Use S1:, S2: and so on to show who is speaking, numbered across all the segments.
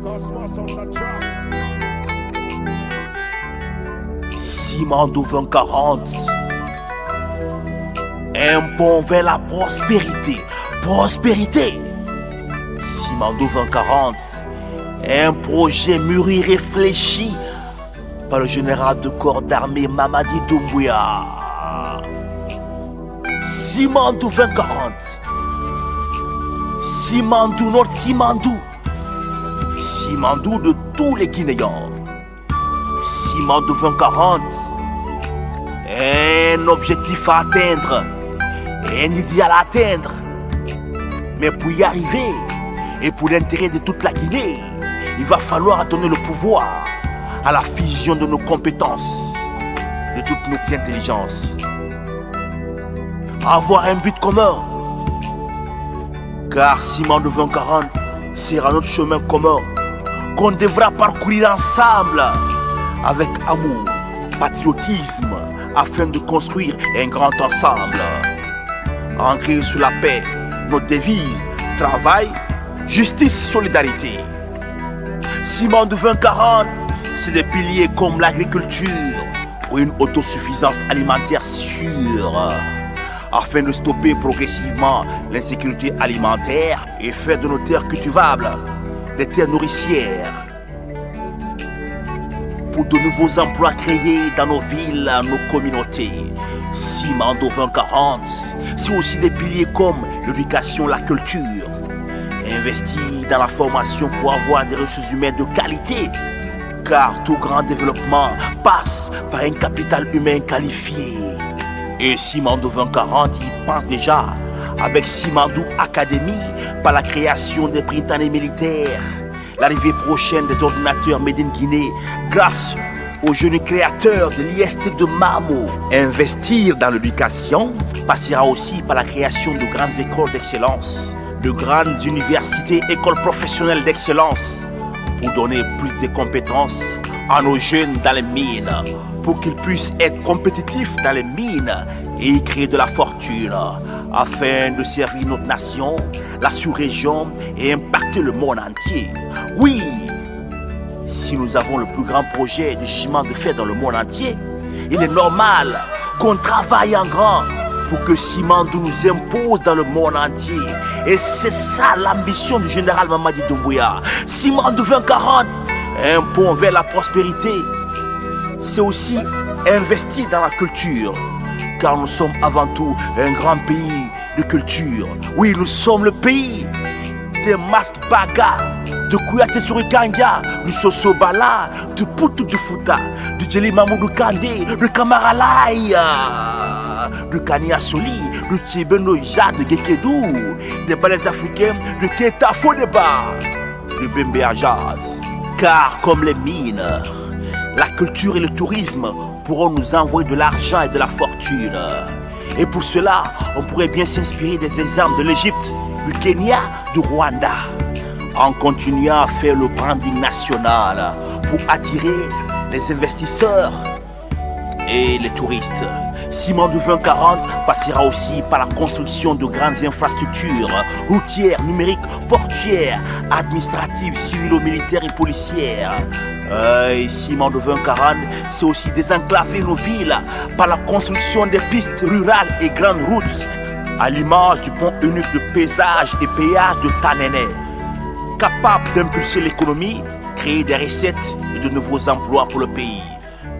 S1: Cosmos on the track.
S2: Simandou 2040. Un pont vers la prospérité. Prospérité. Simandou 2040. Un projet mûri, réfléchi par le général de corps d'armée Mamadi Doumbouya. Simandou 2040. Simandou, notre Simandou. Simandou de tous les Guinéens. Simandou 2040. Un objectif à atteindre. Un idéal à atteindre. Mais pour y arriver, et pour l'intérêt de toute la Guinée, il va falloir donner le pouvoir à la fusion de nos compétences, de toutes nos intelligences. Avoir un but commun. Car Simandou 2040 sera notre chemin commun qu'on devra parcourir ensemble avec amour, patriotisme, afin de construire un grand ensemble. Ancré sur la paix, notre devise, travail, justice, solidarité. Simandou 2040, c'est des piliers comme l'agriculture ou une autosuffisance alimentaire sûre, afin de stopper progressivement l'insécurité alimentaire et faire de nos terres cultivables des terres nourricières. Pour de nouveaux emplois créés dans nos villes, nos communautés. Simandou 2040, c'est aussi des piliers comme l'éducation, la culture. Investir dans la formation pour avoir des ressources humaines de qualité. Car tout grand développement passe par un capital humain qualifié. Et Simandou 2040, il pense déjà avec Simandou Academy par la création des prytanées militaires, l'arrivée prochaine des ordinateurs Made in Guinée grâce aux jeunes créateurs de l'IST de Mamo. Investir dans l'éducation passera aussi par la création de grandes écoles d'excellence, de grandes universités, écoles professionnelles d'excellence pour donner plus de compétences à nos jeunes dans les mines, pour qu'ils puissent être compétitifs dans les mines et y créer de la fortune, afin de servir notre nation, la sous-région et impacter le monde entier. Oui, si nous avons le plus grand projet de jugement de fer dans le monde entier, il est normal qu'on travaille en grand pour que Simandou nous impose dans le monde entier. Et c'est ça l'ambition du général Mamadi Doumbouya. Simandou 2040, un pont vers la prospérité. C'est aussi investir dans la culture, car nous sommes avant tout un grand pays de culture. Oui, nous sommes le pays des Masques Baga, de Kouyaté Surikanga, du Soso Bala, du Poutou du Fouta, du Djeli Mamoudou Kandé, de Kamaralaï, de Kania Soli, de Tchibeno Jade de Gekedou, des ballets africains de Keta Fodeba, de Bembe Ajaz. Car comme les mines, la culture et le tourisme pourront nous envoyer de l'argent et de la fortune. Et pour cela, on pourrait bien s'inspirer des exemples de l'Égypte, du Kenya, du Rwanda, en continuant à faire le branding national pour attirer les investisseurs et les touristes. Simandou 2040 passera aussi par la construction de grandes infrastructures routières, numériques, portuaires, administratives, civilo-militaires et policières. Simandou 2040, c'est aussi désenclaver nos villes par la construction des pistes rurales et grandes routes, à l'image du pont unique de paysage et péage de Tanéné, capable d'impulser l'économie, créer des recettes et de nouveaux emplois pour le pays.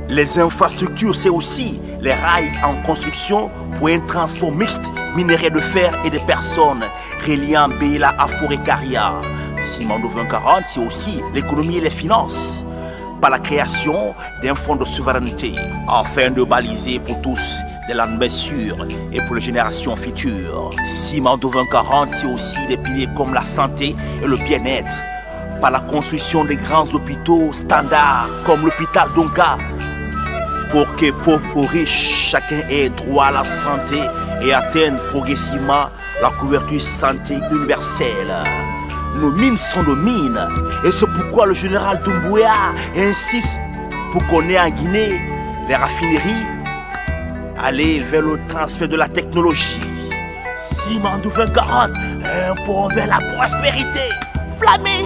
S2: Les infrastructures, c'est aussi les rails en construction pour un transport mixte, minerais de fer et de personnes, reliant Béla à Forêt-Caria. Simandou 2040, c'est aussi l'économie et les finances, par la création d'un fonds de souveraineté, afin de baliser pour tous des lendemains sûrs et pour les générations futures. Simandou 2040, c'est aussi des piliers comme la santé et le bien-être, par la construction des grands hôpitaux standards comme l'hôpital Donka, pour que pauvres ou riches, chacun ait droit à la santé et atteigne progressivement la couverture santé universelle. Nos mines sont nos mines, et c'est pourquoi le général Doumbouya insiste pour qu'on ait en Guinée les raffineries, aller vers le transfert de la technologie. Simandou 2040, un pont vers la prospérité. Flammé!